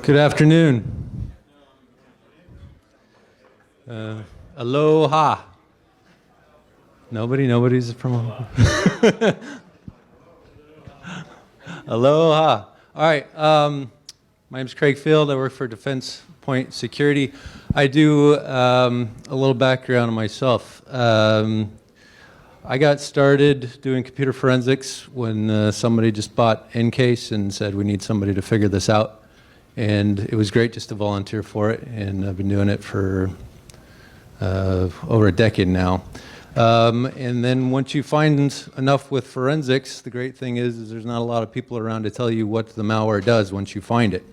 Good afternoon. Aloha. Nobody's from Aloha. All right. My name's Craig Field. I work for Defense Point Security. I do a little background on myself. I got started doing computer forensics when somebody just bought Encase and said we need somebody to figure this out. And it was great just to volunteer for it, and I've been doing it for over a decade now. And then once you find enough with forensics, the great thing is there's not a lot of people around to tell you what the malware does once you find it.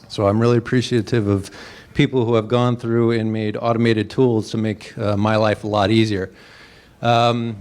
So I'm really appreciative of people who have gone through and made automated tools to make my life a lot easier. So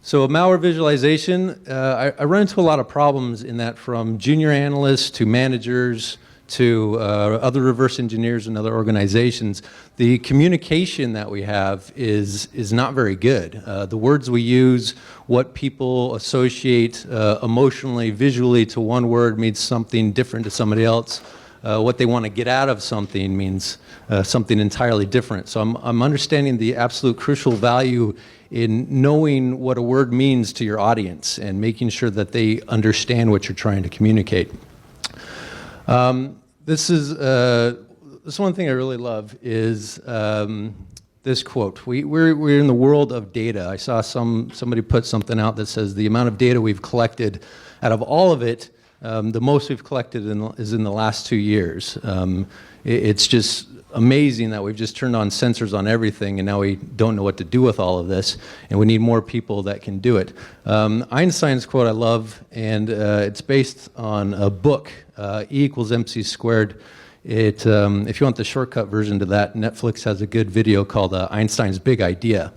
malware visualization, I run into a lot of problems in that, from junior analysts to managers to other reverse engineers and other organizations. The communication that we have is not very good. The words we use, what people associate emotionally, visually to one word means something different to somebody else. What they want to get out of something means something entirely different. So I'm understanding the absolute crucial value in knowing what a word means to your audience and making sure that they understand what you're trying to communicate. This one thing I really love is this quote. We're in the world of data. I saw somebody put something out that says the amount of data we've collected, out of all of it, the most we've collected is in the last 2 years. It's just amazing that we've just turned on sensors on everything, and now we don't know what to do with all of this, and we need more people that can do it. Einstein's quote I love, and it's based on a book, E = MC squared. If you want the shortcut version to that, Netflix has a good video called Einstein's Big Idea.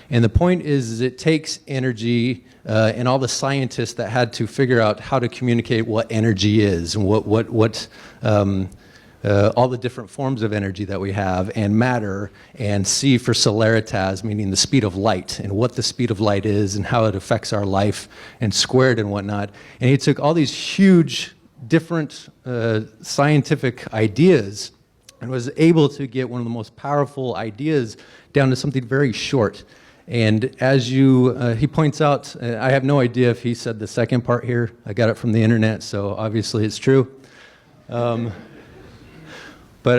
And the point is it takes energy and all the scientists that had to figure out how to communicate what energy is and all the different forms of energy that we have, and matter, and C for celeritas, meaning the speed of light, and what the speed of light is and how it affects our life, and squared and whatnot. And he took all these huge different scientific ideas and was able to get one of the most powerful ideas down to something very short. And as he points out, I have no idea if he said the second part here. I got it from the internet, so obviously it's true. But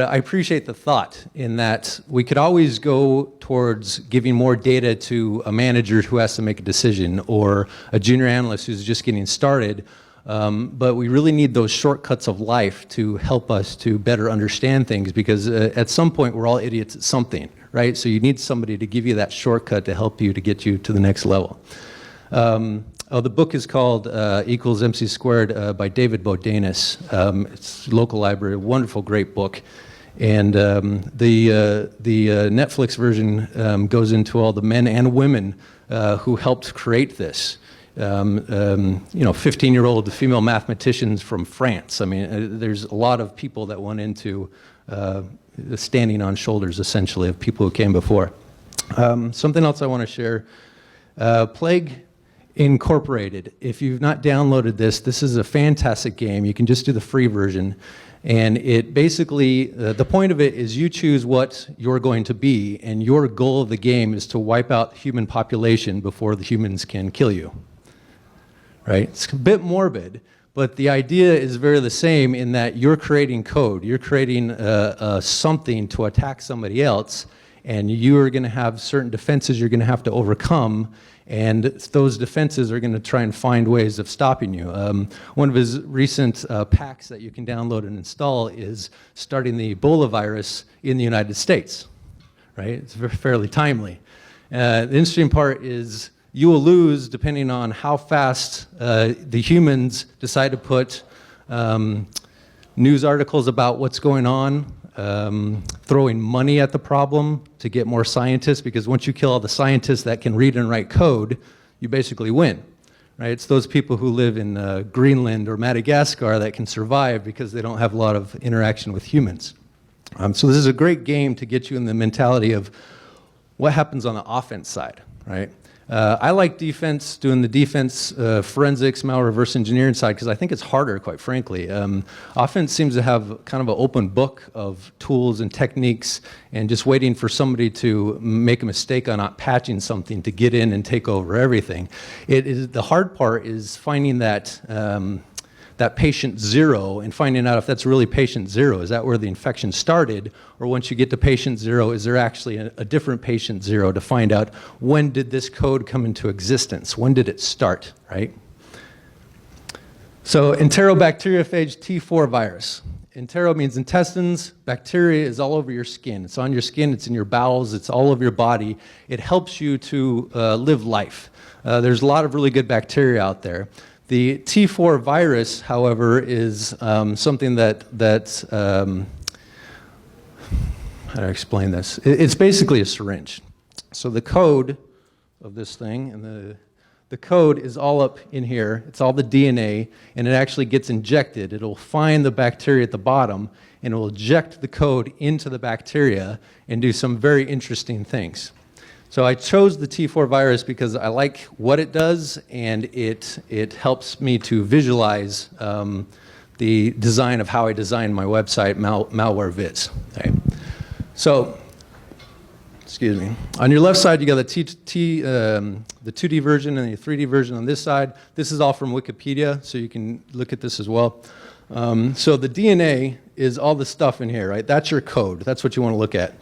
I appreciate the thought in that we could always go towards giving more data to a manager who has to make a decision, or a junior analyst who's just getting started. But we really need those shortcuts of life to help us to better understand things, because at some point we're all idiots at something, right? So you need somebody to give you that shortcut to help you to get you to the next level. The book is called E = MC squared by David Bodanis. It's local library, a wonderful, great book. And the Netflix version goes into all the men and women who helped create this. 15-year-old female mathematicians from France. I mean, there's a lot of people that went into standing on shoulders, essentially, of people who came before. Something else I want to share. Plague Incorporated. If you've not downloaded this is a fantastic game. You can just do the free version. And it basically, the point of it is you choose what you're going to be, and your goal of the game is to wipe out the human population before the humans can kill you. Right? It's a bit morbid, but the idea is very the same in that you're creating code. You're creating something to attack somebody else, and you are going to have certain defenses you're going to have to overcome, and those defenses are going to try and find ways of stopping you. One of his recent packs that you can download and install is starting the Ebola virus in the United States. Right? It's fairly timely. The interesting part is you will lose depending on how fast the humans decide to put news articles about what's going on, throwing money at the problem to get more scientists, because once you kill all the scientists that can read and write code, you basically win. Right? It's those people who live in Greenland or Madagascar that can survive because they don't have a lot of interaction with humans. So this is a great game to get you in the mentality of what happens on the offense side. Right? I like defense, doing the defense forensics, malware reverse engineering side, because I think it's harder, quite frankly. Offense seems to have kind of an open book of tools and techniques, and just waiting for somebody to make a mistake on not patching something to get in and take over everything. The hard part is finding that that patient zero and finding out if that's really patient zero. Is that where the infection started? Or once you get to patient zero, is there actually a different patient zero to find out when did this code come into existence? When did it start, right? So enterobacteriophage T4 virus. Entero means intestines. Bacteria is all over your skin. It's on your skin, it's in your bowels, it's all over your body. It helps you to live life. There's a lot of really good bacteria out there. The T4 virus, however, is something that how do I explain this? It's basically a syringe. So the code of this thing, and the code is all up in here. It's all the DNA, and it actually gets injected. It'll find the bacteria at the bottom, and it will inject the code into the bacteria and do some very interesting things. So I chose the T4 virus because I like what it does, and it helps me to visualize the design of how I designed my website, MalwareViz. Okay. So, excuse me. On your left side, you got the 2D version and the 3D version on this side. This is all from Wikipedia, so you can look at this as well. So the DNA is all the stuff in here, right? That's your code. That's what you want to look at.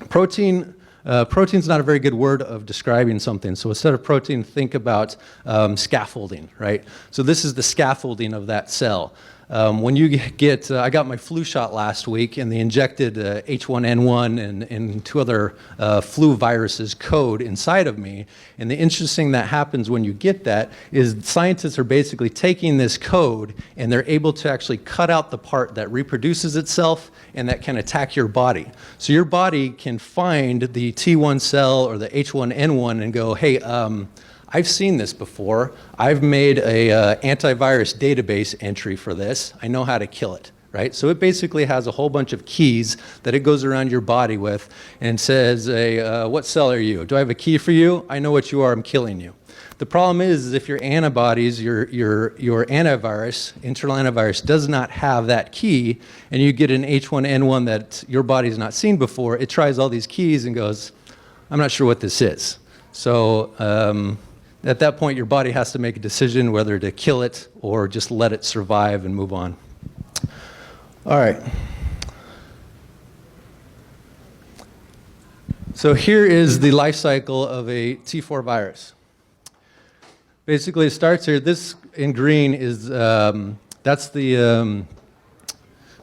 Protein's not a very good word of describing something, so instead of protein, think about scaffolding, right? So this is the scaffolding of that cell. When you get, I got my flu shot last week, and they injected H1N1 and two other flu viruses code inside of me. And the interesting that happens when you get that is scientists are basically taking this code, and they're able to actually cut out the part that reproduces itself and that can attack your body. So your body can find the T1 cell or the H1N1 and go, hey, I've seen this before. I've made a antivirus database entry for this. I know how to kill it, right? So it basically has a whole bunch of keys that it goes around your body with and says, what cell are you? Do I have a key for you? I know what you are, I'm killing you. The problem is if your antibodies, your antivirus, internal antivirus, does not have that key, and you get an H1N1 that your body's not seen before, it tries all these keys and goes, I'm not sure what this is. So at that point, your body has to make a decision whether to kill it or just let it survive and move on. All right. So here is the life cycle of a T4 virus. Basically, it starts here. This in green is, that's the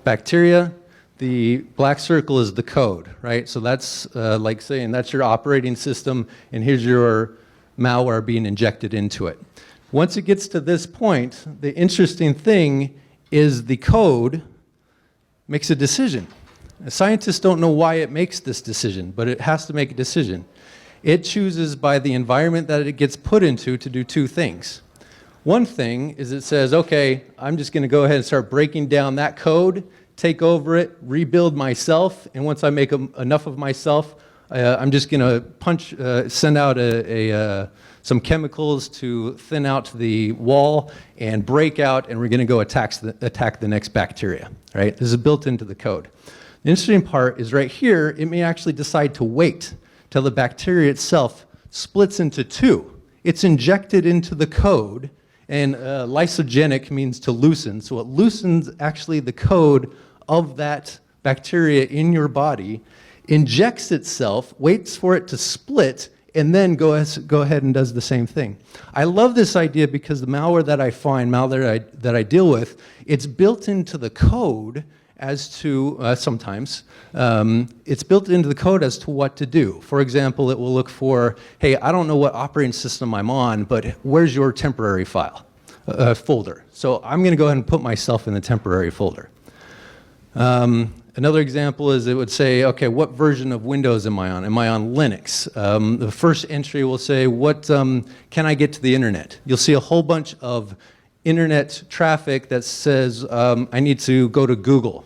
bacteria. The black circle is the code, right? So that's like saying that's your operating system, and here's your malware being injected into it. Once it gets to this point, the interesting thing is the code makes a decision. Scientists don't know why it makes this decision, but it has to make a decision. It chooses by the environment that it gets put into to do two things. One thing is it says, okay, I'm just going to go ahead and start breaking down that code, take over it, rebuild myself, and once I make enough of myself, I'm just going to send out some chemicals to thin out the wall and break out, and we're going to go attack the next bacteria, right? This is built into the code. The interesting part is right here, it may actually decide to wait till the bacteria itself splits into two. It's injected into the code, and lysogenic means to loosen, so it loosens actually the code of that bacteria in your body, injects itself, waits for it to split, and then go ahead and does the same thing. I love this idea because the malware that I find, that I deal with, it's built into the code as to, sometimes, it's built into the code as to what to do. For example, it will look for, hey, I don't know what operating system I'm on, but where's your temporary file, folder? So I'm going to go ahead and put myself in the temporary folder. Another example is it would say, okay, what version of Windows am I on? Am I on Linux? The first entry will say, what can I get to the internet? You'll see a whole bunch of internet traffic that says I need to go to Google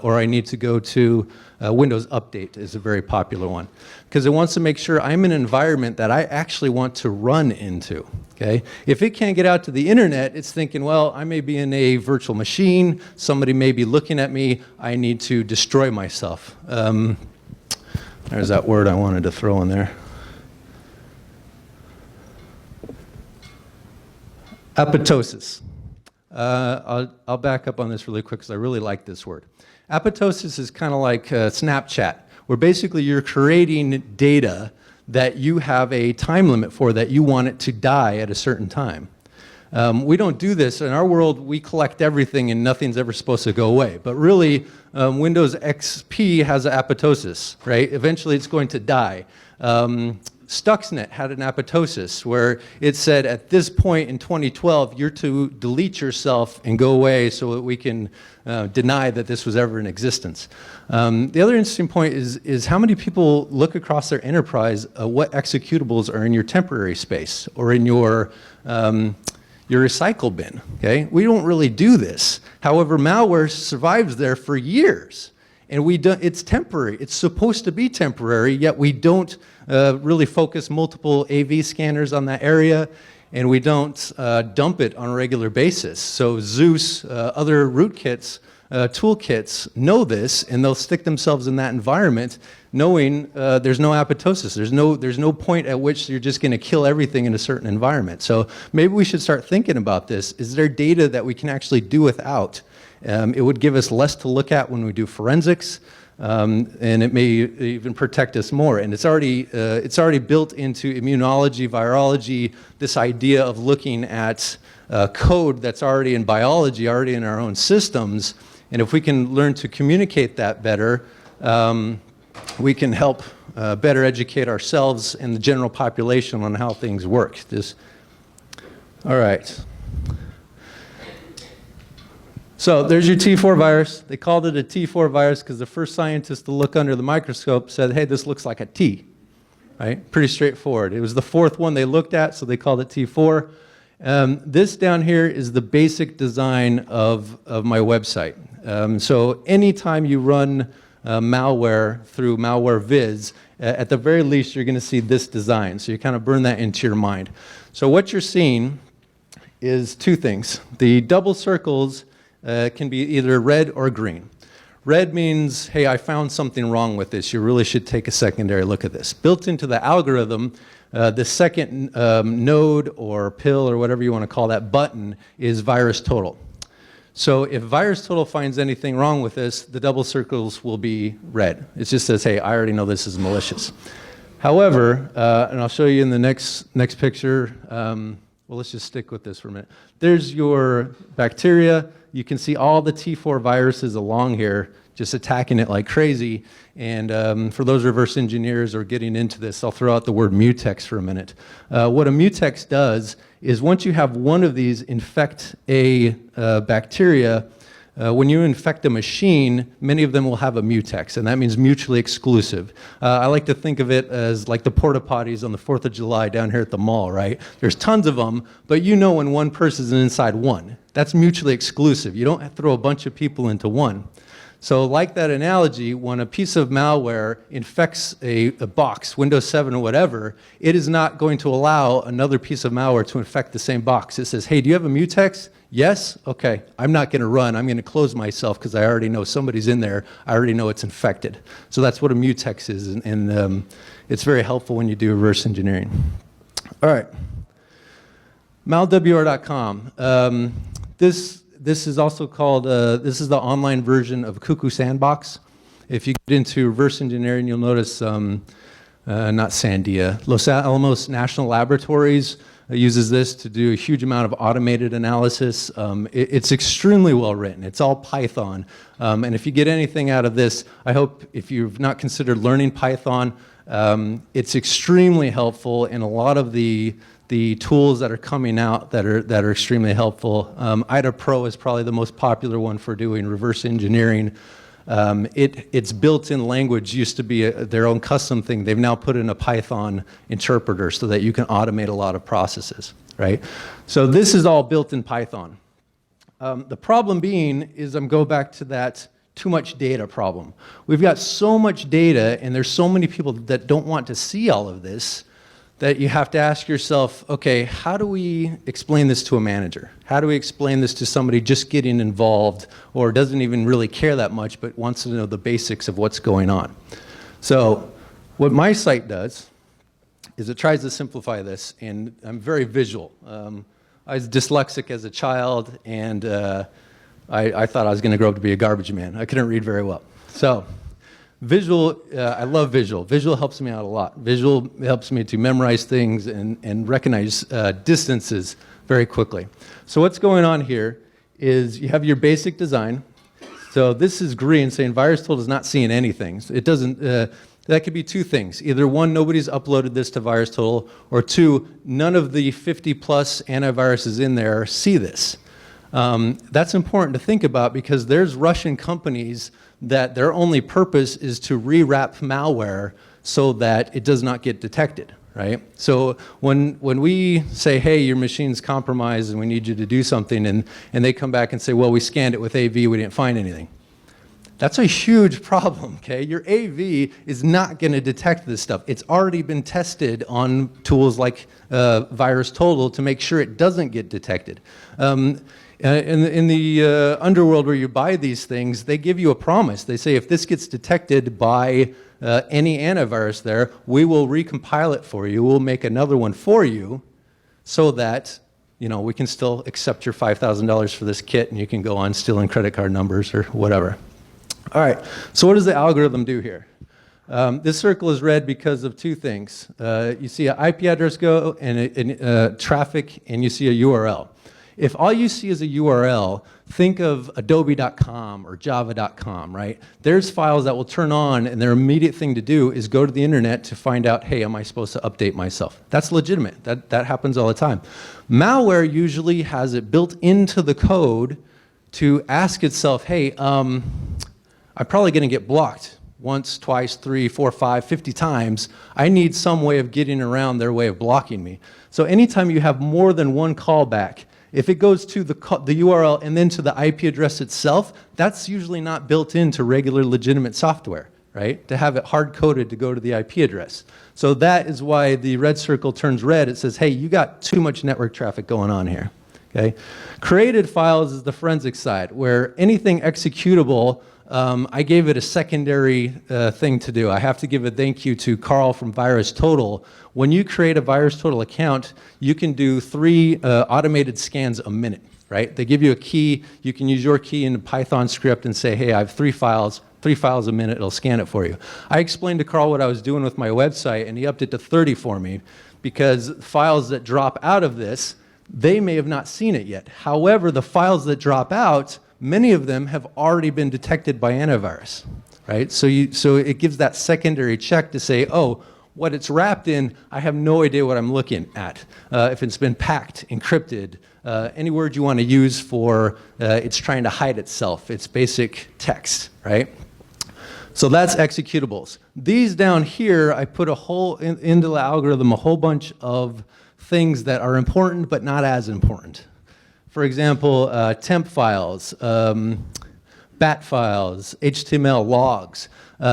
or I need to go to Windows Update is a very popular one, because it wants to make sure I'm in an environment that I actually want to run into. Okay? If it can't get out to the internet, it's thinking, well, I may be in a virtual machine, somebody may be looking at me, I need to destroy myself. There's that word I wanted to throw in there. Apoptosis. I'll back up on this really quick because I really like this word. Apoptosis is kind of like Snapchat, where basically you're creating data that you have a time limit for, that you want it to die at a certain time. We don't do this. In our world, we collect everything and nothing's ever supposed to go away. But really, Windows XP has an apoptosis, right? Eventually it's going to die. Stuxnet had an apoptosis where it said at this point in 2012, you're to delete yourself and go away so that we can deny that this was ever in existence. The other interesting point is how many people look across their enterprise what executables are in your temporary space or in your recycle bin. Okay? We don't really do this. However, malware survives there for years. And it's temporary. It's supposed to be temporary, yet we don't really focus multiple AV scanners on that area, and we don't dump it on a regular basis. So Zeus, other rootkits, toolkits know this, and they'll stick themselves in that environment knowing there's no apoptosis. There's no point at which you're just going to kill everything in a certain environment. So maybe we should start thinking about this. Is there data that we can actually do without? It would give us less to look at when we do forensics, and it may even protect us more. And it's already built into immunology, virology, this idea of looking at code that's already in biology, already in our own systems. And if we can learn to communicate that better, we can help better educate ourselves and the general population on how things work. All right. So there's your T4 virus. They called it a T4 virus because the first scientist to look under the microscope said, hey, this looks like a T, right? Pretty straightforward. It was the fourth one they looked at, so they called it T4. This down here is the basic design of my website. So anytime you run malware through MalwareViz, at the very least, you're going to see this design. So you kind of burn that into your mind. So what you're seeing is two things. The double circles can be either red or green. Red means, hey, I found something wrong with this. You really should take a secondary look at this. Built into the algorithm, the second node or pill or whatever you want to call that button is virus total. So if virus total finds anything wrong with this, the double circles will be red. It just says, hey, I already know this is malicious. However, and I'll show you in the next picture, well, let's just stick with this for a minute. There's your bacteria. You can see all the T4 viruses along here just attacking it like crazy. And for those reverse engineers or getting into this, I'll throw out the word mutex for a minute. What a mutex does is once you have one of these infect a bacteria, when you infect a machine, many of them will have a mutex, and that means mutually exclusive. I like to think of it as like the porta potties on the 4th of July down here at the mall, right? There's tons of them, but you know when one person's inside one. That's mutually exclusive. You don't throw a bunch of people into one. So like that analogy, when a piece of malware infects a box, Windows 7 or whatever, it is not going to allow another piece of malware to infect the same box. It says, hey, do you have a mutex? Yes? Okay, I'm not going to run. I'm going to close myself because I already know somebody's in there. I already know it's infected. So that's what a mutex is, and it's very helpful when you do reverse engineering. All right. MalWR.com. This is also called, this is the online version of Cuckoo Sandbox. If you get into reverse engineering, you'll notice, not Sandia, Los Alamos National Laboratories uses this to do a huge amount of automated analysis. It's extremely well written. It's all Python. And if you get anything out of this, I hope if you've not considered learning Python, it's extremely helpful in a lot of the tools that are coming out that are extremely helpful. IDA Pro is probably the most popular one for doing reverse engineering. Its built-in language used to be their own custom thing. They've now put in a Python interpreter so that you can automate a lot of processes. right? So this is all built in Python. The problem being is I'm going back to that too much data problem. We've got so much data and there's so many people that don't want to see all of this that you have to ask yourself, okay, how do we explain this to a manager? How do we explain this to somebody just getting involved or doesn't even really care that much but wants to know the basics of what's going on? So what my site does is it tries to simplify this, and I'm very visual. I was dyslexic as a child, and I thought I was going to grow up to be a garbage man. I couldn't read very well. So visual, I love visual. Visual helps me out a lot. Visual helps me to memorize things and recognize distances very quickly. So what's going on here is you have your basic design. So this is green, saying VirusTotal is not seeing anything. It doesn't, that could be two things. Either one, nobody's uploaded this to VirusTotal, or two, none of the 50+ antiviruses in there see this. That's important to think about because there's Russian companies that their only purpose is to rewrap malware so that it does not get detected, right? So when we say, hey, your machine's compromised and we need you to do something, and they come back and say, well, we scanned it with AV, we didn't find anything. That's a huge problem, okay? Your AV is not going to detect this stuff. It's already been tested on tools like VirusTotal to make sure it doesn't get detected. In the underworld where you buy these things, they give you a promise. They say if this gets detected by any antivirus there, we will recompile it for you. We'll make another one for you so that we can still accept your $5,000 for this kit and you can go on stealing credit card numbers or whatever. All right, so what does the algorithm do here? This circle is red because of two things. You see an IP address go and traffic, and you see a URL. If all you see is a URL, think of adobe.com or java.com, right? There's files that will turn on, and their immediate thing to do is go to the internet to find out, hey, am I supposed to update myself? That's legitimate. That happens all the time. Malware usually has it built into the code to ask itself, hey, I'm probably going to get blocked once, twice, 3, 4, 5, 50 times. I need some way of getting around their way of blocking me. So anytime you have more than one callback, if it goes to the URL and then to the IP address itself, that's usually not built into regular legitimate software, right? To have it hard-coded to go to the IP address. So that is why the red circle turns red. It says, hey, you got too much network traffic going on here. Okay? Created files is the forensic side, where anything executable, I gave it a secondary thing to do. I have to give a thank you to Carl from VirusTotal. When you create a VirusTotal account, you can do 3 automated scans a minute, right? They give you a key. You can use your key in a Python script and say, hey, I have 3 files a minute. It'll scan it for you. I explained to Carl what I was doing with my website, and he upped it to 30 for me because files that drop out of this, they may have not seen it yet. However, the files that drop out, many of them have already been detected by antivirus, right? So it gives that secondary check to say, oh, what it's wrapped in, I have no idea what I'm looking at. If it's been packed, encrypted, any word you want to use for it's trying to hide itself. It's basic text, right? So that's executables. These down here, I put into the algorithm a whole bunch of things that are important but not as important. For example, temp files, bat files, HTML logs.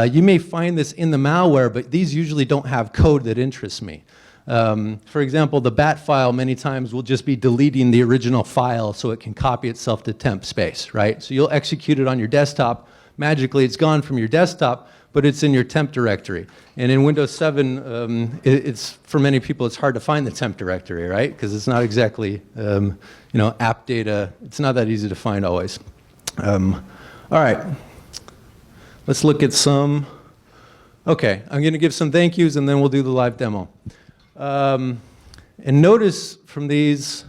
You may find this in the malware, but these usually don't have code that interests me. For example, the bat file many times will just be deleting the original file so it can copy itself to temp space, right? So you'll execute it on your desktop. Magically, it's gone from your desktop, but it's in your temp directory. And in Windows 7, it's for many people, it's hard to find the temp directory, right? Because it's not exactly, app data. It's not that easy to find always. All right, let's look at some. Okay, I'm going to give some thank yous, and then we'll do the live demo. And notice from these,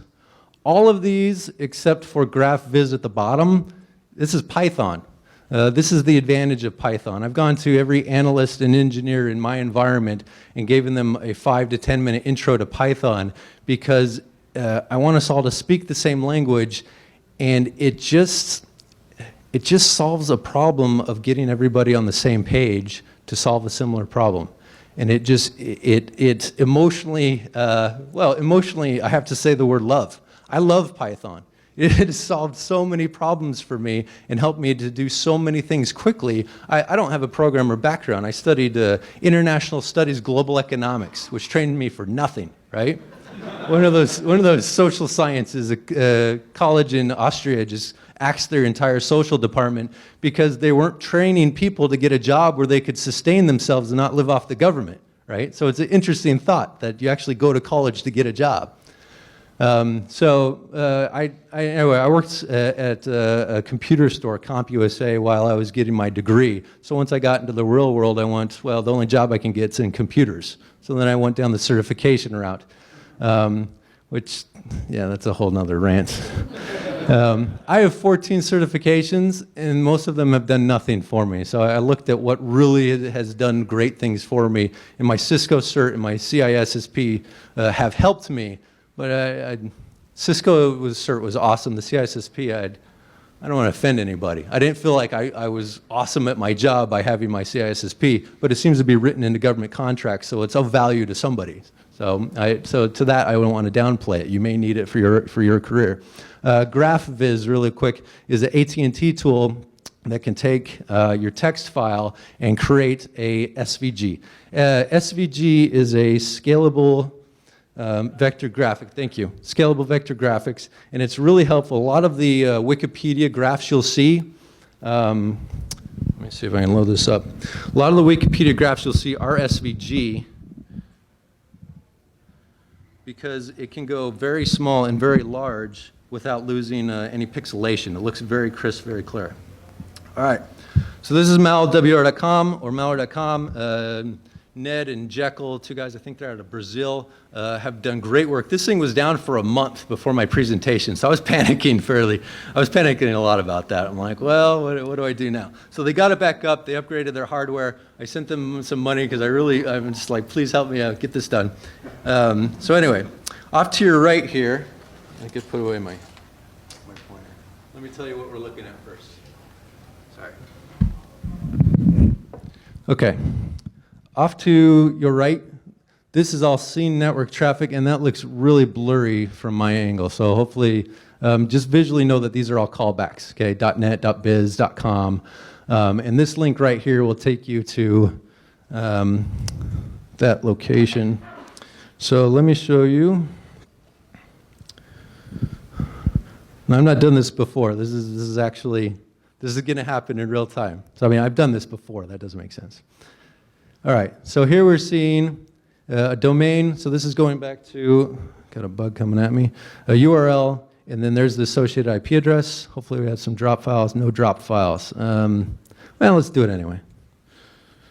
all of these, except for MalwareViz at the bottom, this is Python. This is the advantage of Python. I've gone to every analyst and engineer in my environment and given them a 5 to 10 minute intro to Python because I want us all to speak the same language, and it just solves a problem of getting everybody on the same page to solve a similar problem. And it emotionally, emotionally, I have to say the word love. I love Python. It has solved so many problems for me and helped me to do so many things quickly. I don't have a programmer background. I studied international studies, global economics, which trained me for nothing, right? One of those social sciences, a college in Austria just axed their entire social department because they weren't training people to get a job where they could sustain themselves and not live off the government, right? So it's an interesting thought that you actually go to college to get a job. Anyway, I worked at a computer store, CompUSA, while I was getting my degree. So once I got into the real world, I went, well, the only job I can get is in computers. So then I went down the certification route, which, yeah, that's a whole nother rant. I have 14 certifications, and most of them have done nothing for me. So I looked at what really has done great things for me, and my Cisco cert and my CISSP have helped me. But Cisco cert was awesome. The CISSP, I don't want to offend anybody. I didn't feel like I was awesome at my job by having my CISSP, but it seems to be written into government contracts, so it's of value to somebody. So to that, I don't want to downplay it. You may need it for your career. MalwareViz, really quick, is an AT&T tool that can take your text file and create a SVG. SVG is a scalable vector graphic, thank you. Scalable vector graphics, and it's really helpful. A lot of the Wikipedia graphs you'll see, let me see if I can load this up. A lot of the Wikipedia graphs you'll see are SVG because it can go very small and very large without losing any pixelation. It looks very crisp, very clear. All right, so this is MalWR.com or Malware.com. Ned and Jekyll, two guys, I think they're out of Brazil, have done great work. This thing was down for a month before my presentation, so I was panicking a lot about that. I'm like, well, what do I do now? So they got it back up, they upgraded their hardware. I sent them some money because I'm just like, please help me out, get this done. So anyway, off to your right here, I could put away my pointer. Let me tell you what we're looking at first. Sorry. Okay. Off to your right, this is all scene network traffic, and that looks really blurry from my angle. So hopefully, just visually know that these are all callbacks, okay? .net, .biz, .com. And this link right here will take you to that location. So let me show you. Now, I've not done this before. This is going to happen in real time. So I mean, I've done this before. That doesn't make sense. All right, so here we're seeing a domain. So this is going back to, got a bug coming at me, a URL, and then there's the associated IP address. Hopefully we have some drop files, no drop files. Well, let's do it anyway.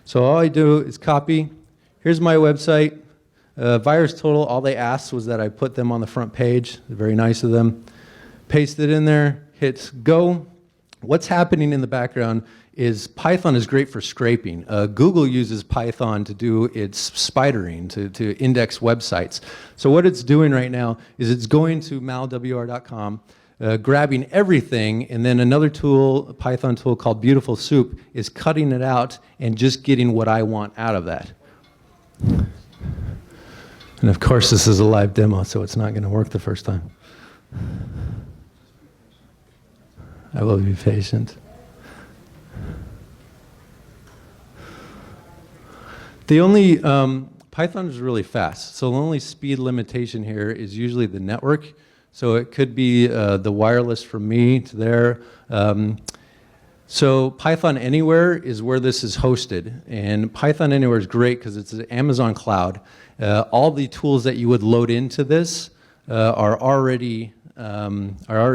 So all I do is copy. Here's my website. VirusTotal, all they asked was that I put them on the front page. They're very nice of them. Paste it in there, hit go. What's happening in the background is Python is great for scraping. Google uses Python to do its spidering, to index websites. So what it's doing right now is it's going to malwr.com, grabbing everything, and then another tool, a Python tool called Beautiful Soup, is cutting it out and just getting what I want out of that. And of course, this is a live demo, so it's not going to work the first time. I will be patient. The only, Python is really fast, so the only speed limitation here is usually the network. So it could be the wireless from me to there. So Python Anywhere is where this is hosted, and Python Anywhere is great because it's an Amazon cloud. All the tools that you would load into this are already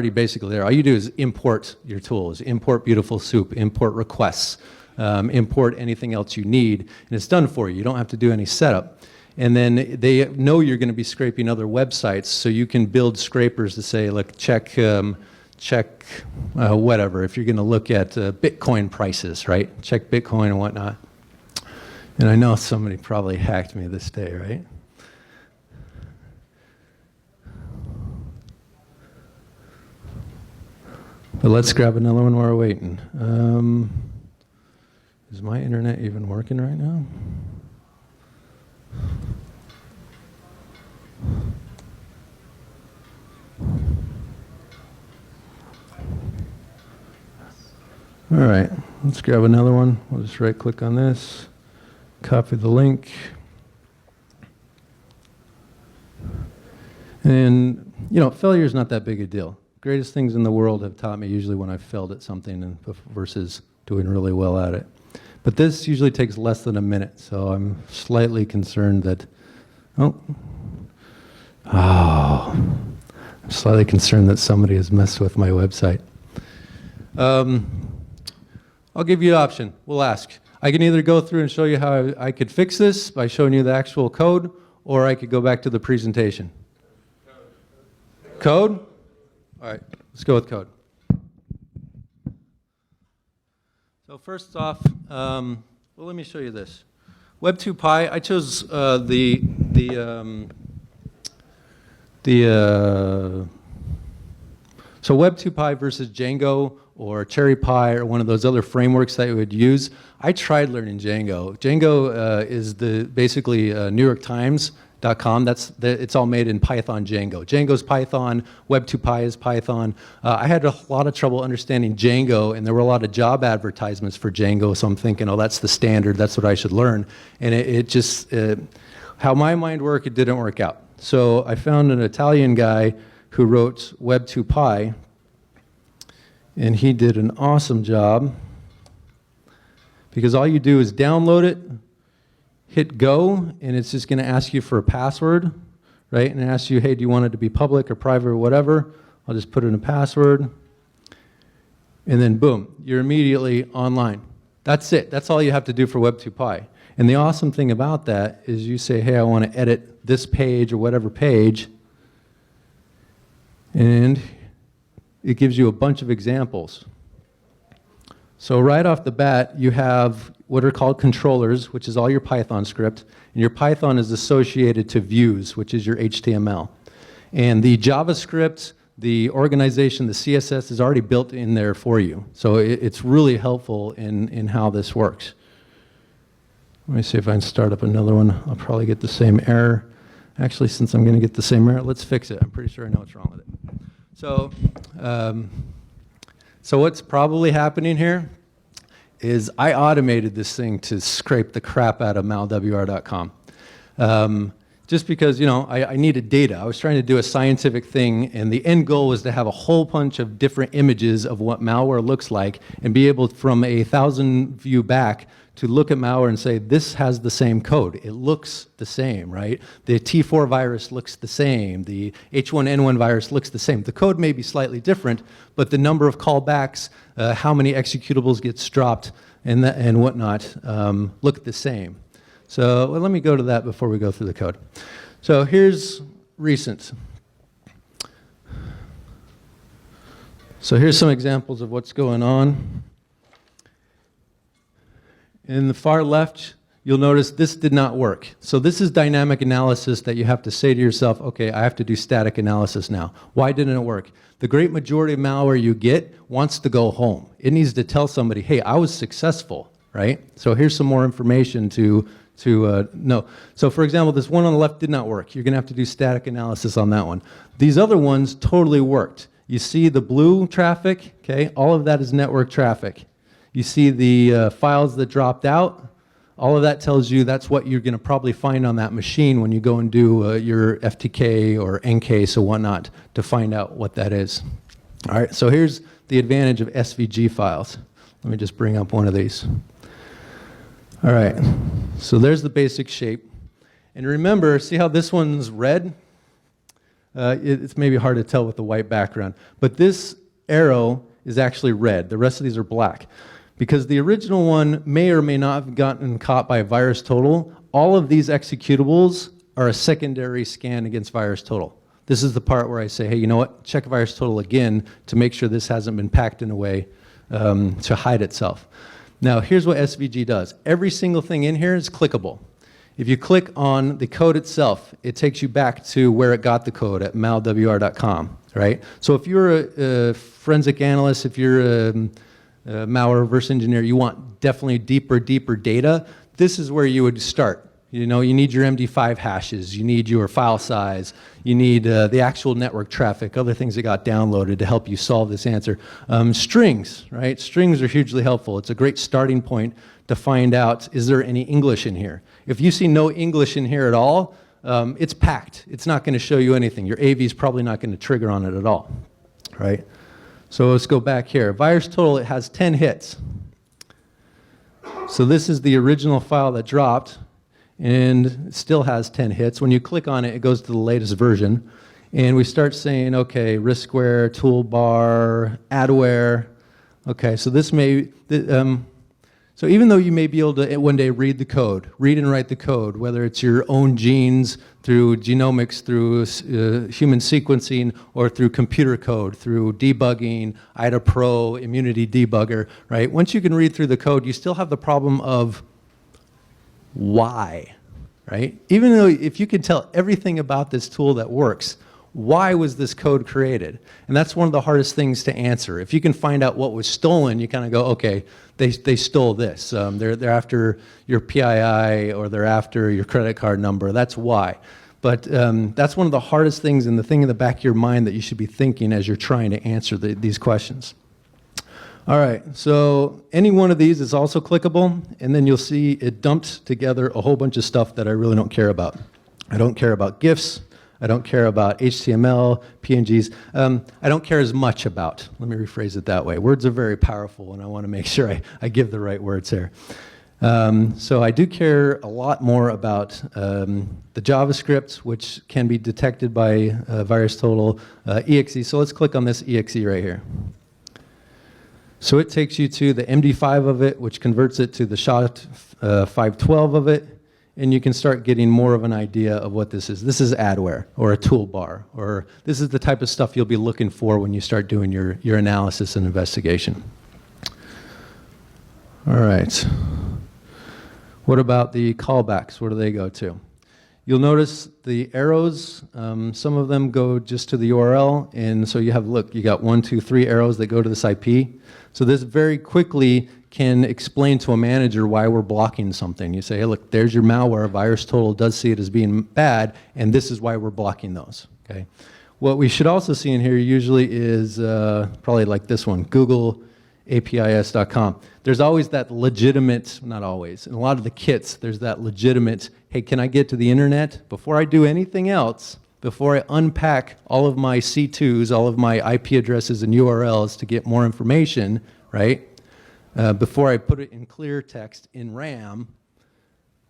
basically there. All you do is import your tools, import Beautiful Soup, import requests. Import anything else you need, and it's done for you. You don't have to do any setup. And then they know you're going to be scraping other websites, so you can build scrapers to say, look, check whatever. If you're going to look at Bitcoin prices, right? Check Bitcoin and whatnot. And I know somebody probably hacked me this day, right? But let's grab another one while we're waiting. Is my internet even working right now? All right, let's grab another one. We'll just right click on this, copy the link. And, you know, failure is not that big a deal. Greatest things in the world have taught me usually when I've failed at something versus doing really well at it. But this usually takes less than a minute, so I'm slightly concerned that, I'm slightly concerned that somebody has messed with my website. I'll give you an option. We'll ask. I can either go through and show you how I could fix this by showing you the actual code, or I could go back to the presentation. Code? All right, let's go with code. So first off, well, let me show you this. Web2Py, I chose so Web2Py versus Django or CherryPy or one of those other frameworks that you would use. I tried learning Django. Django is basically NewYorkTimes.com. It's all made in Python Django. Django's Python, Web2Py is Python. I had a lot of trouble understanding Django, and there were a lot of job advertisements for Django, so I'm thinking, oh, that's the standard, that's what I should learn. And it just, how my mind worked, it didn't work out. So I found an Italian guy who wrote Web2Py, and he did an awesome job, because all you do is download it, hit go, and it's just going to ask you for a password, right? And it asks you, hey, do you want it to be public or private or whatever? I'll just put in a password. And then boom, you're immediately online. That's it. That's all you have to do for Web2Py. And the awesome thing about that is you say, hey, I want to edit this page or whatever page, and it gives you a bunch of examples. So right off the bat, you have what are called controllers, which is all your Python script, and your Python is associated to views, which is your HTML. And the JavaScript, the organization, the CSS is already built in there for you. So it's really helpful in how this works. Let me see if I can start up another one. I'll probably get the same error. Actually, since I'm going to get the same error, let's fix it. I'm pretty sure I know what's wrong with it. So what's probably happening here is I automated this thing to scrape the crap out of MalWR.com. Just because, you know, I needed data. I was trying to do a scientific thing, and the end goal was to have a whole bunch of different images of what malware looks like and be able, from a 1,000 view back, to look at malware and say, this has the same code. It looks the same, right? The T4 virus looks the same. The H1N1 virus looks the same. The code may be slightly different, but the number of callbacks, how many executables gets dropped, and whatnot, look the same. So well, let me go to that before we go through the code. So here's recent. So here's some examples of what's going on. In the far left, you'll notice this did not work. So this is dynamic analysis that you have to say to yourself, okay, I have to do static analysis now. Why didn't it work? The great majority of malware you get wants to go home. It needs to tell somebody, hey, I was successful, right? So here's some more information to know. So for example, this one on the left did not work. You're going to have to do static analysis on that one. These other ones totally worked. You see the blue traffic, okay? All of that is network traffic. You see the files that dropped out. All of that tells you that's what you're going to probably find on that machine when you go and do your FTK or NCase or whatnot to find out what that is. All right, so here's the advantage of SVG files. Let me just bring up one of these. All right, so there's the basic shape. And remember, see how this one's red? It's maybe hard to tell with the white background. But this arrow is actually red. The rest of these are black. Because the original one may or may not have gotten caught by VirusTotal, all of these executables are a secondary scan against VirusTotal. This is the part where I say, hey, you know what? Check VirusTotal again to make sure this hasn't been packed in a way to hide itself. Now, here's what SVG does. Every single thing in here is clickable. If you click on the code itself, it takes you back to where it got the code at malwr.com, right? So if you're a forensic analyst, if you're a malware reverse engineer, you want definitely deeper data, this is where you would start. You know, you need your MD5 hashes, you need your file size, you need the actual network traffic, other things that got downloaded to help you solve this answer. Strings, right? Strings are hugely helpful. It's a great starting point to find out, is there any English in here? If you see no English in here at all, it's packed. It's not going to show you anything. Your AV is probably not going to trigger on it at all, right? So let's go back here. Virus total, it has 10 hits. So this is the original file that dropped, and it still has 10 hits. When you click on it, it goes to the latest version. And we start saying, okay, riskware, toolbar, adware. Okay, so this may, so even though you may be able to one day read the code, read and write the code, whether it's your own genes, through genomics, through human sequencing, or through computer code, through debugging, IDA Pro, Immunity Debugger, right? Once you can read through the code, you still have the problem of why, right? Even though if you can tell everything about this tool that works, why was this code created? And that's one of the hardest things to answer. If you can find out what was stolen, you kind of go, okay, they stole this. They're after your PII, or they're after your credit card number. That's why. But that's one of the hardest things, and the thing in the back of your mind that you should be thinking as you're trying to answer these questions. All right, so any one of these is also clickable, and then you'll see it dumped together a whole bunch of stuff that I really don't care about. I don't care about GIFs. I don't care about HTML, PNGs. I don't care as much about. Let me rephrase it that way. Words are very powerful, and I want to make sure I give the right words here. So I do care a lot more about the JavaScript, which can be detected by VirusTotal exe. So let's click on this exe right here. So it takes you to the MD5 of it, which converts it to the SHA-512 of it, and you can start getting more of an idea of what this is. This is adware, or a toolbar, or this is the type of stuff you'll be looking for when you start doing your analysis and investigation. All right. What about the callbacks? Where do they go to? You'll notice the arrows, some of them go just to the URL, and so you have, look, you got 1, 2, 3 arrows that go to this IP. So this very quickly can explain to a manager why we're blocking something. You say, hey, look, there's your malware. VirusTotal does see it as being bad, and this is why we're blocking those. Okay. What we should also see in here usually is probably like this one, Google APIS.com. There's always that legitimate, not always, in a lot of the kits, there's that legitimate, hey, can I get to the internet? Before I do anything else, before I unpack all of my C2s, all of my IP addresses and URLs to get more information, right? Before I put it in clear text in RAM,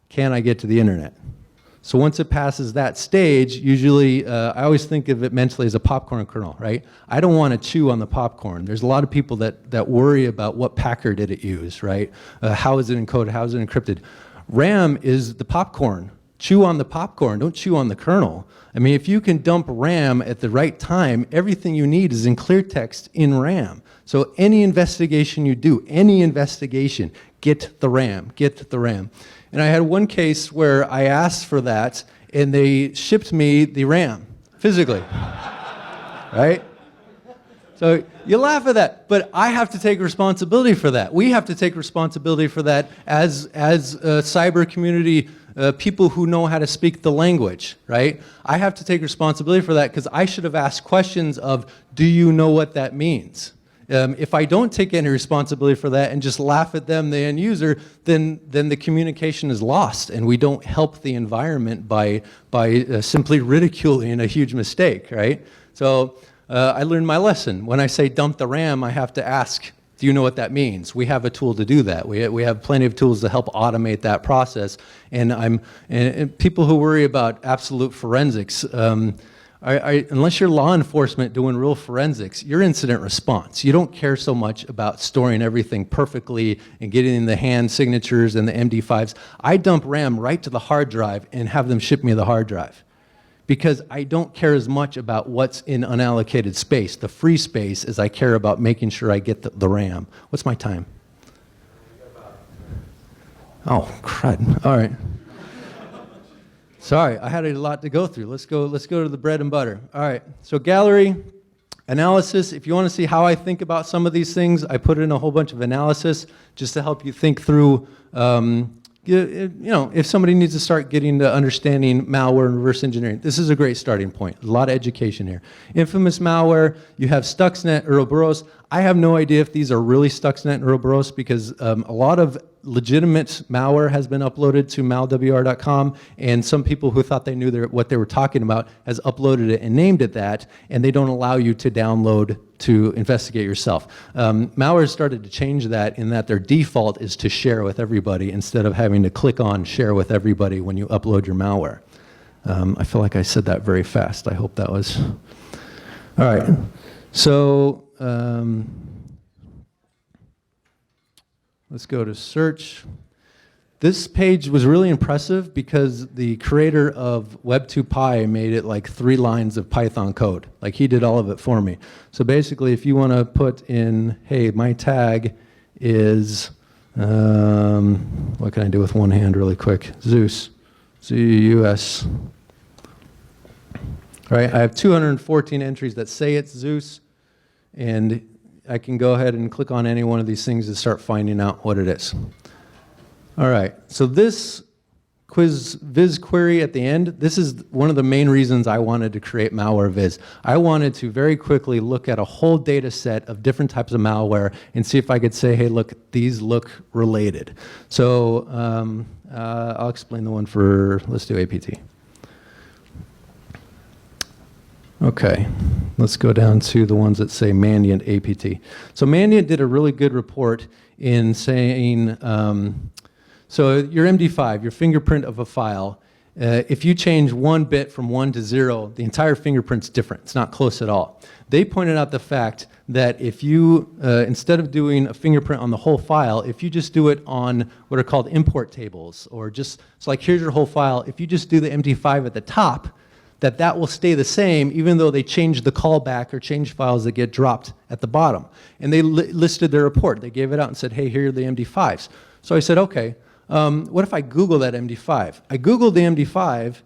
can I get to the internet? So once it passes that stage, usually, I always think of it mentally as a popcorn kernel, right? I don't want to chew on the popcorn. There's a lot of people that worry about what packer did it use, right? How is it encoded? How is it encrypted? RAM is the popcorn. Chew on the popcorn, don't chew on the kernel. I mean, if you can dump RAM at the right time, everything you need is in clear text in RAM. So any investigation you do, any investigation, get the RAM, get the RAM. And I had one case where I asked for that, and they shipped me the RAM, physically, right? So you laugh at that, but I have to take responsibility for that. We have to take responsibility for that as a cyber community, people who know how to speak the language, right? I have to take responsibility for that because I should have asked questions of, do you know what that means? If I don't take any responsibility for that and just laugh at them, the end user, then the communication is lost, and we don't help the environment by simply ridiculing a huge mistake, right? So I learned my lesson. When I say dump the RAM, I have to ask, do you know what that means? We have a tool to do that. We have plenty of tools to help automate that process. And people who worry about absolute forensics, unless you're law enforcement doing real forensics, you're incident response. You don't care so much about storing everything perfectly and getting the hand signatures and the MD5s. I dump RAM right to the hard drive and have them ship me the hard drive, because I don't care as much about what's in unallocated space, the free space, as I care about making sure I get the RAM. What's my time? Oh, crud. All right. Sorry, I had a lot to go through. Let's go to the bread and butter. All right, so gallery, analysis. If you want to see how I think about some of these things, I put in a whole bunch of analysis just to help you think through if somebody needs to start getting to understanding malware and reverse engineering, this is a great starting point. A lot of education here. Infamous malware, you have Stuxnet, Ouroboros. I have no idea if these are really Stuxnet and Ouroboros because a lot of legitimate malware has been uploaded to malwr.com, and some people who thought they knew what they were talking about has uploaded it and named it that, and they don't allow you to download to investigate yourself. Malware started to change that in that their default is to share with everybody instead of having to click on share with everybody when you upload your malware. I feel like I said that very fast. I hope that was... All right. So let's go to search. This page was really impressive because the creator of Web2Py made it like 3 lines of Python code. Like he did all of it for me. So basically, if you want to put in, hey, my tag is, what can I do with one hand really quick? Zeus, Z-U-S. Right, I have 214 entries that say it's Zeus, and I can go ahead and click on any one of these things and start finding out what it is. All right, so this viz query at the end, this is one of the main reasons I wanted to create MalwareViz. I wanted to very quickly look at a whole data set of different types of malware and see if I could say, hey, look, these look related. So I'll explain the one for, let's do APT. Okay, let's go down to the ones that say Mandiant APT. So Mandiant did a really good report in saying, so your MD5, your fingerprint of a file, if you change 1 bit from 1 to 0, the entire fingerprint's different. It's not close at all. They pointed out the fact that if you, instead of doing a fingerprint on the whole file, if you just do it on what are called import tables, or just, so like here's your whole file, if you just do the MD5 at the top, that will stay the same even though they change the callback or change files that get dropped at the bottom. And they listed their report. They gave it out and said, hey, here are the MD5s. So I said, okay, what if I Google that MD5? I Googled the MD5,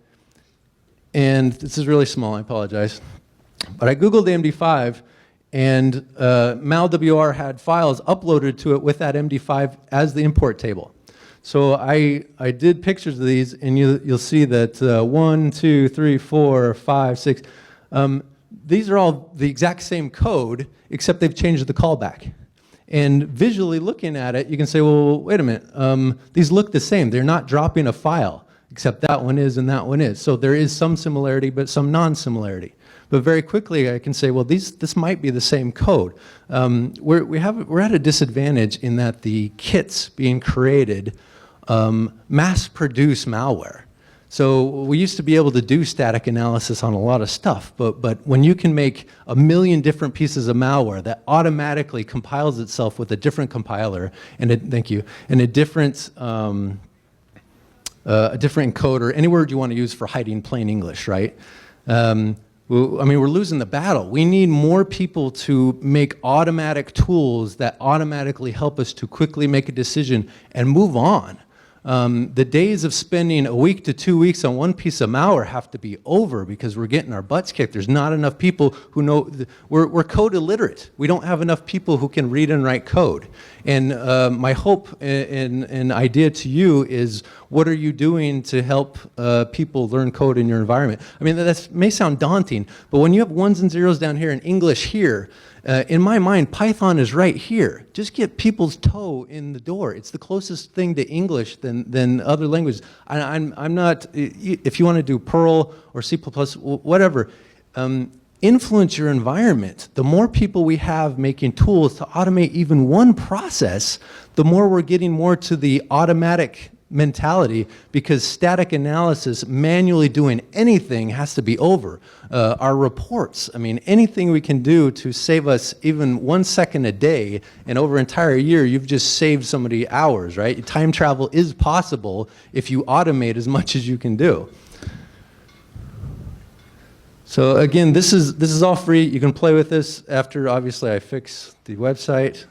and this is really small, I apologize. But I Googled the MD5, and MalWR had files uploaded to it with that MD5 as the import table. So I did pictures of these, and you'll see that 1, 2, 3, 4, 5, 6. These are all the exact same code, except they've changed the callback. And visually looking at it, you can say, well, wait a minute. These look the same. They're not dropping a file, except that one is and that one is. So there is some similarity, but some non-similarity. But very quickly, I can say, well, this might be the same code. We're at a disadvantage in that the kits being created mass-produce malware. So we used to be able to do static analysis on a lot of stuff, but when you can make 1 million different pieces of malware that automatically compiles itself with a different compiler and a different encoder, any word you want to use for hiding plain English, right? I mean, we're losing the battle. We need more people to make automatic tools that automatically help us to quickly make a decision and move on. The days of spending a week to 2 weeks on one piece of malware have to be over because we're getting our butts kicked. There's not enough people who know, we're code illiterate. We don't have enough people who can read and write code. And my hope and idea to you is, what are you doing to help people learn code in your environment? I mean, that may sound daunting, but when you have ones and zeros down here and English here, in my mind, Python is right here. Just get people's toe in the door. It's the closest thing to English than other languages. I'm not, if you want to do Perl or C++, whatever, influence your environment. The more people we have making tools to automate even one process, the more we're getting more to the automatic mentality, because static analysis, manually doing anything, has to be over. Our reports, I mean, anything we can do to save us even 1 second a day, and over an entire year, you've just saved somebody hours, right? Time travel is possible if you automate as much as you can do. So again, this is all free. You can play with this after, obviously, I fix the website.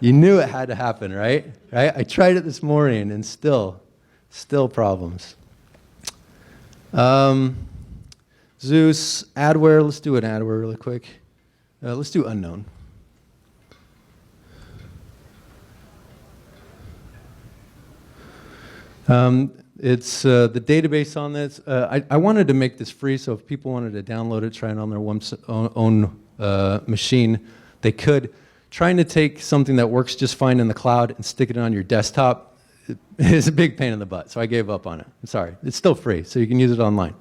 You knew it had to happen, right? I tried it this morning, and still problems. Zeus, adware, let's do an adware really quick. Let's do unknown. It's the database on this. I wanted to make this free, so if people wanted to download it, try it on their own machine, they could. Trying to take something that works just fine in the cloud and stick it on your desktop is a big pain in the butt, so I gave up on it. I'm sorry. It's still free, so you can use it online.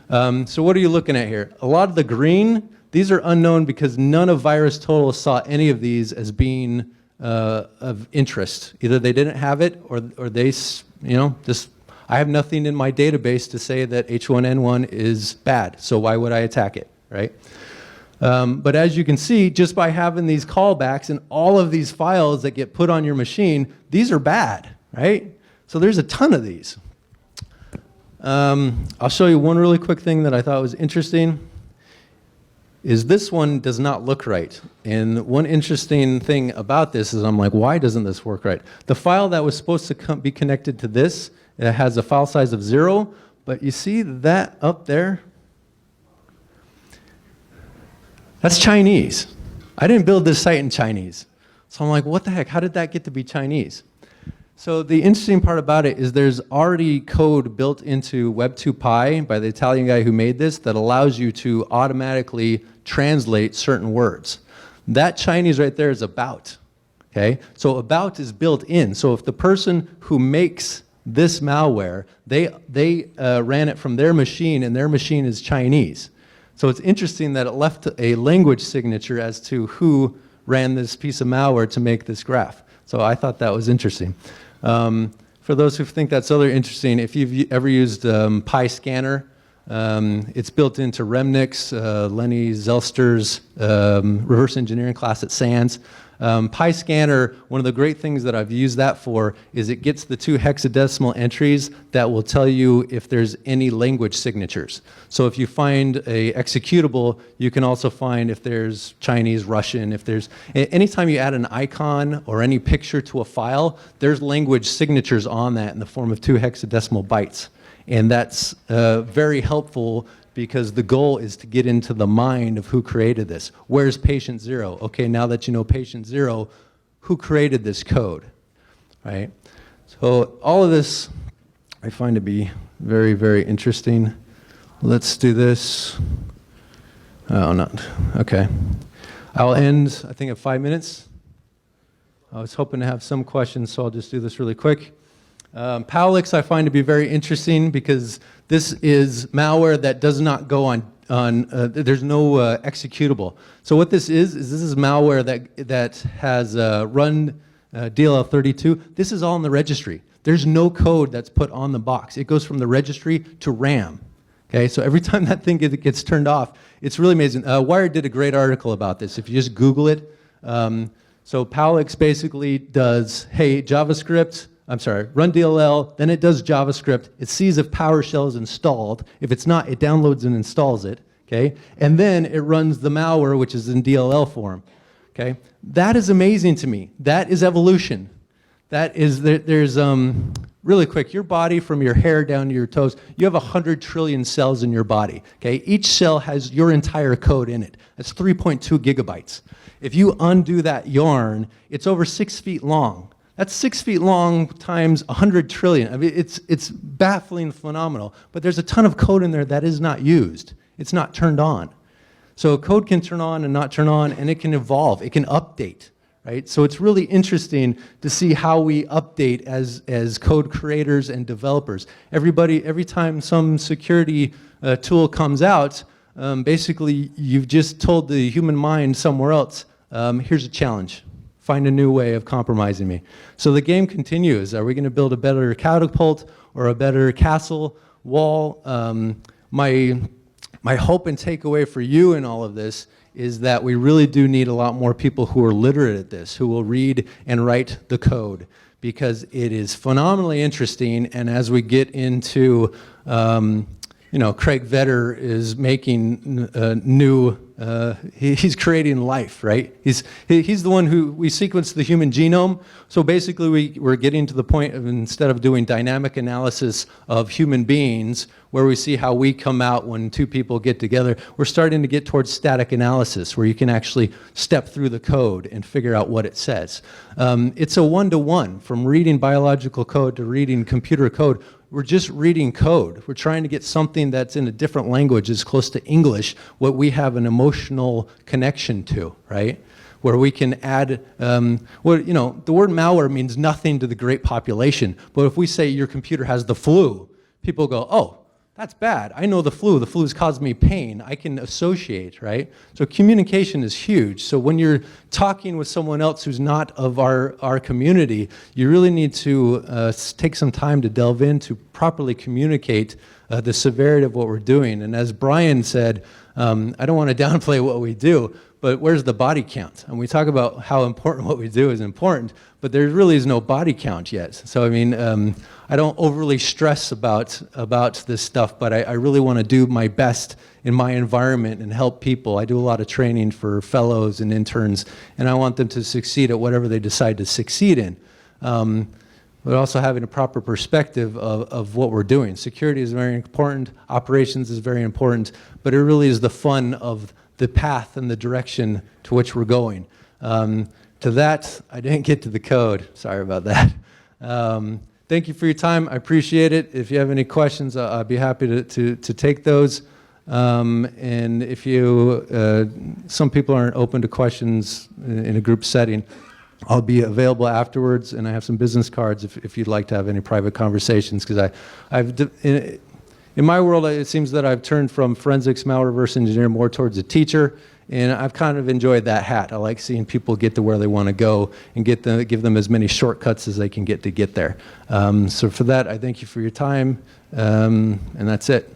So what are you looking at here? A lot of the green, these are unknown because none of VirusTotal saw any of these as being of interest. Either they didn't have it, or they, just, I have nothing in my database to say that H1N1 is bad, so why would I attack it, right? But as you can see, just by having these callbacks and all of these files that get put on your machine, these are bad, right? So there's a ton of these. I'll show you one really quick thing that I thought was interesting. Is this one does not look right. And one interesting thing about this is I'm like, why doesn't this work right? The file that was supposed to be connected to this, it has a file size of 0, but you see that up there? That's Chinese. I didn't build this site in Chinese. So I'm like, what the heck, how did that get to be Chinese? So the interesting part about it is there's already code built into Web2Py by the Italian guy who made this that allows you to automatically translate certain words. That Chinese right there is about, okay? So about is built in. So if the person who makes this malware, they ran it from their machine and their machine is Chinese. So it's interesting that it left a language signature as to who ran this piece of malware to make this graph. So I thought that was interesting. For those who think that's other interesting, if you've ever used PyScanner, it's built into Remnix, Lenny Zelster's reverse engineering class at SANS. PyScanner, one of the great things that I've used that for is it gets the 2 hexadecimal entries that will tell you if there's any language signatures. So if you find a executable, you can also find if there's Chinese, Russian, if there's, anytime you add an icon or any picture to a file, there's language signatures on that in the form of 2 hexadecimal bytes. And that's very helpful because the goal is to get into the mind of who created this. Where's patient 0? Okay, now that you know patient 0, who created this code, right? So all of this I find to be very, very interesting. Let's do this. Oh, not, okay. I'll end, I think, at 5 minutes. I was hoping to have some questions, so I'll just do this really quick. Powlix I find to be very interesting because this is malware that does not go on there's no executable. So what this is malware that has run DLL32. This is all in the registry. There's no code that's put on the box. It goes from the registry to RAM. Okay, so every time that thing gets turned off, it's really amazing. Wired did a great article about this. If you just Google it. So Powlix basically does, hey, JavaScript, I'm sorry, run DLL, then it does JavaScript. It sees if PowerShell is installed. If it's not, it downloads and installs it, okay? And then it runs the malware, which is in DLL form, okay? That is amazing to me. That is evolution. That is, there's, really quick, your body from your hair down to your toes, you have 100 trillion cells in your body, okay? Each cell has your entire code in it. That's 3.2 gigabytes. If you undo that yarn, it's over 6 feet long. That's 6 feet long times 100 trillion. I mean, it's baffling, phenomenal. But there's a ton of code in there that is not used. It's not turned on. So code can turn on and not turn on, and it can evolve. It can update, right? So it's really interesting to see how we update as code creators and developers. Every time some security tool comes out, basically you've just told the human mind somewhere else, here's a challenge. Find a new way of compromising me. So the game continues. Are we going to build a better catapult or a better castle wall? My hope and takeaway for you in all of this is that we really do need a lot more people who are literate at this, who will read and write the code, because it is phenomenally interesting. And as we get into Craig Vetter is making he's creating life, right? He's the one who, we sequenced the human genome. So basically we're getting to the point of, instead of doing dynamic analysis of human beings, where we see how we come out when two people get together, we're starting to get towards static analysis, where you can actually step through the code and figure out what it says. It's a one-to-one, from reading biological code to reading computer code. We're just reading code. We're trying to get something that's in a different language, as close to English, what we have an emotional connection to, right? Where we can add, the word malware means nothing to the great population, but if we say your computer has the flu, people go, oh, that's bad. I know the flu. The flu's caused me pain. I can associate, right? So communication is huge. So when you're talking with someone else who's not of our community, you really need to take some time to delve in to properly communicate the severity of what we're doing. And as Brian said, I don't want to downplay what we do, but where's the body count? And we talk about how important what we do is important, but there really is no body count yet. So I mean, I don't overly stress about this stuff, but I really want to do my best in my environment and help people. I do a lot of training for fellows and interns, and I want them to succeed at whatever they decide to succeed in. But also having a proper perspective of what we're doing. Security is very important, operations is very important, but it really is the fun of the path and the direction to which we're going. To that, I didn't get to the code. Sorry about that. Thank you for your time. I appreciate it. If you have any questions, I'd be happy to take those. And if some people aren't open to questions in a group setting, I'll be available afterwards, and I have some business cards if you'd like to have any private conversations, because in my world, it seems that I've turned from forensics, malware reverse engineer more towards a teacher, and I've kind of enjoyed that hat. I like seeing people get to where they want to go and give them as many shortcuts as they can get there. So for that, I thank you for your time, and that's it.